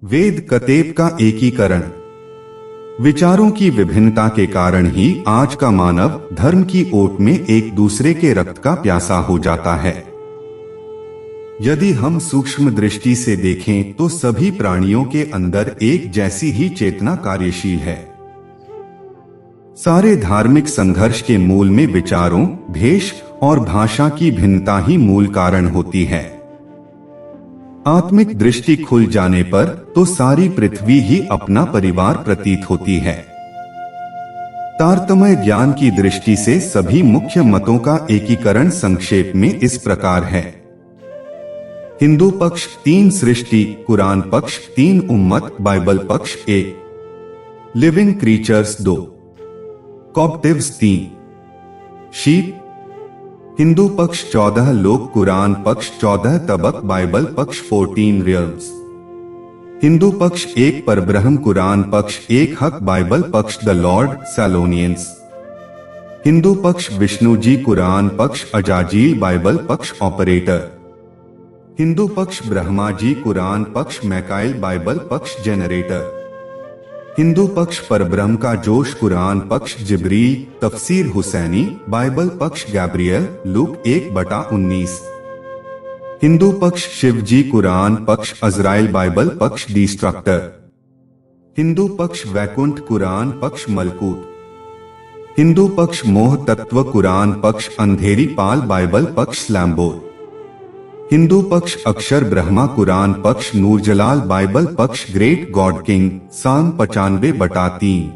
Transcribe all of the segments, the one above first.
वेद कतेब का एकीकरण। विचारों की विभिन्नता के कारण ही आज का मानव धर्म की ओट में एक दूसरे के रक्त का प्यासा हो जाता है। यदि हम सूक्ष्म दृष्टि से देखें तो सभी प्राणियों के अंदर एक जैसी ही चेतना कार्यशील है। सारे धार्मिक संघर्ष के मूल में विचारों, भेष और भाषा की भिन्नता ही मूल कारण होती है। आत्मिक दृष्टि खुल जाने पर तो सारी पृथ्वी ही अपना परिवार प्रतीत होती है। तारतम्य ज्ञान की दृष्टि से सभी मुख्य मतों का एकीकरण संक्षेप में इस प्रकार है। हिंदू पक्ष 3 सृष्टि, कुरान पक्ष 3 उम्मत, बाइबल पक्ष 1, लिविंग क्रीचर्स 2, कॉप्टिव्स 3, शीप। हिंदू पक्ष 14 लोक, कुरान पक्ष 14 तबक, बाइबल पक्ष 14 रियल्स। हिंदू पक्ष 1 परब्रह्म, कुरान पक्ष 1 हक, बाइबल पक्ष द लॉर्ड सैलोनियंस। हिंदू पक्ष विष्णु जी, कुरान पक्ष अजाजील, बाइबल पक्ष ऑपरेटर। हिंदू पक्ष ब्रह्मा जी, कुरान पक्ष मैकाइल, बाइबल पक्ष जेनरेटर। हिंदू पक्ष परब्रह्म का जोश, कुरान पक्ष जिब्रील, तफसीर हुसैनी, बाइबल पक्ष गैब्रियल, लूक 1/19। हिंदू पक्ष शिव जी, कुरान पक्ष अजराइल, बाइबल पक्ष डिस्ट्रक्टर। हिंदू पक्ष वैकुंठ, कुरान पक्ष मलकूत। हिंदू पक्ष मोह तत्व, कुरान पक्ष अंधेरी पाल, बाइबल पक्ष स्लैम्बोर। हिंदू पक्ष अक्षर ब्रह्मा, कुरान पक्ष नूरजलाल, बाइबल पक्ष ग्रेट गॉड किंग, साम 95/3।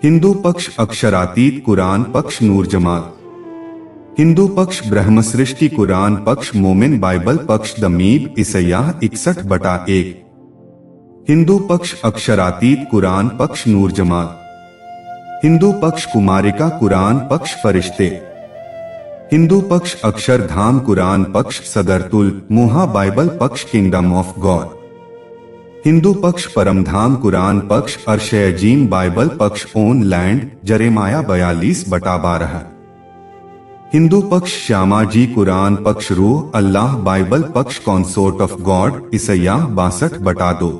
हिंदू पक्ष अक्षरातीत, कुरान पक्ष नूरजमाल। हिंदू पक्ष ब्रह्म सृष्टि, कुरान पक्ष मोमिन, बाइबल पक्ष दमीब, इसयाह 61/1। हिंदू पक्ष अक्षरातीत, कुरान पक्ष नूरजमाल। हिंदू पक्ष कुमारिका, कुरान पक्ष फरिश्ते। हिंदू पक्ष अक्षरधाम, कुरान पक्ष सदरतुल मुहा, बाइबल पक्ष किंगडम ऑफ गॉड। हिंदू पक्ष परमधाम, कुरान पक्ष अर्शयजीम, बाइबल पक्ष ओन लैंड, जरेमाया 42/12। हिंदू पक्ष श्यामा जी, कुरान पक्ष रूह अल्लाह, बाइबल पक्ष कॉन्सोर्ट ऑफ गॉड, इसयाह 62/2।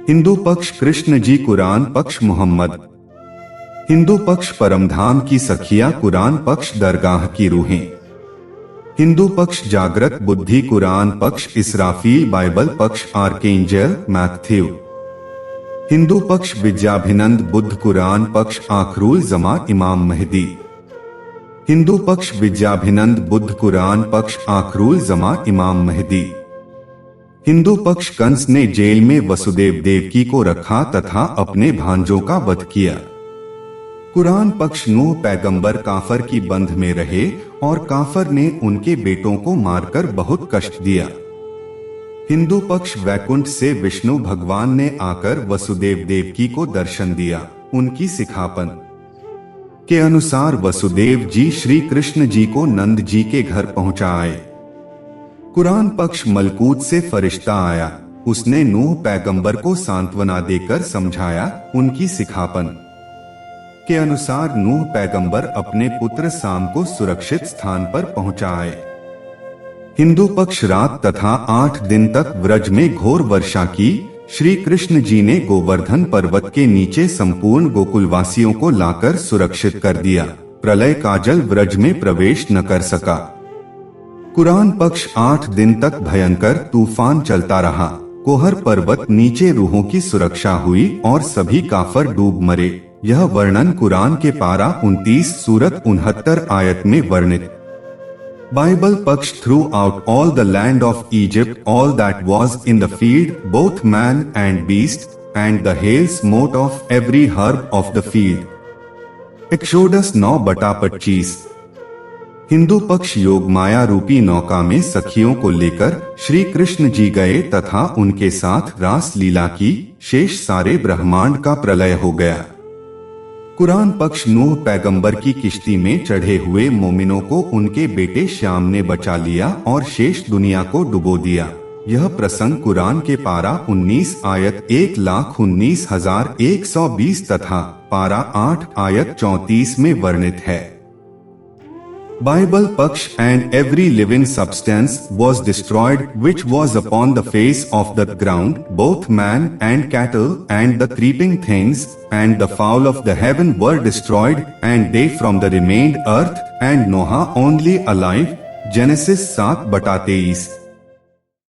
हिंदू पक्ष कृष्ण जी, कुरान पक्ष मोहम्मद। हिंदू पक्ष परमधाम की सखिया, कुरान पक्ष दरगाह की रूहें। हिंदू पक्ष जागृत बुद्धि, कुरान पक्ष इसराफील, बाइबल पक्ष आर्केंजल मैथ्यू। हिंदू पक्ष विद्याभिनंद बुद्ध, कुरान पक्ष आखरुल जमा, इमाम महदी। हिंदू पक्ष विद्याभिनंद बुद्ध, कुरान पक्ष आखरुल जमा, इमाम महदी। हिंदू पक्ष कंस ने जेल में वसुदेव देवकी को रखा तथा अपने भांजों का वध किया। कुरान पक्ष नूह पैगंबर काफर की बंध में रहे और काफर ने उनके बेटों को मारकर बहुत कष्ट दिया। हिंदू पक्ष वैकुंठ से विष्णु भगवान ने आकर वसुदेव देवकी को दर्शन दिया। उनकी सिखापन के अनुसार वसुदेव जी श्री कृष्ण जी को नंद जी के घर पहुंचाए। कुरान पक्ष मलकूत से फरिश्ता आया, उसने नूह पैगंबर को सांत्वना देकर समझाया। उनकी सिखापन के अनुसार नूह पैगंबर अपने पुत्र साम को सुरक्षित स्थान पर पहुंचाए। हिंदू पक्ष रात तथा 8 दिन तक व्रज में घोर वर्षा की। श्री कृष्ण जी ने गोवर्धन पर्वत के नीचे संपूर्ण गोकुलवासियों को लाकर सुरक्षित कर दिया। प्रलय का जल व्रज में प्रवेश न कर सका। कुरान पक्ष 8 दिन तक भयंकर तूफान चलता रहा। कोहर पर्वत नीचे रूहों की सुरक्षा हुई और सभी काफर डूब मरे। यह वर्णन कुरान के पारा 29 सूरत 69 आयत में वर्णित। बाइबल पक्ष through out all the land of Egypt, all that was in the field, both man and beast, and the hell smote of every herb of the field. Exodus 9/25। Hindu पक्ष योग माया रूपी नौका में सखियों को लेकर श्री कृष्ण जी गए तथा उनके साथ रास लीला की। शेष सारे ब्रह्मांड का प्रलय हो गया। कुरान पक्ष नूह पैगंबर की किश्ती में चढ़े हुए मोमिनों को उनके बेटे श्याम ने बचा लिया और शेष दुनिया को डुबो दिया। यह प्रसंग कुरान के पारा 19 आयत 1,19,120 तथा पारा 8 आयत 34 में वर्णित है। Bible Paksh and every living substance was destroyed which was upon the face of the ground, both man and cattle, and the creeping things, and the fowl of the heaven were destroyed, and they from the remained earth, and Noah only alive. Genesis 7:23।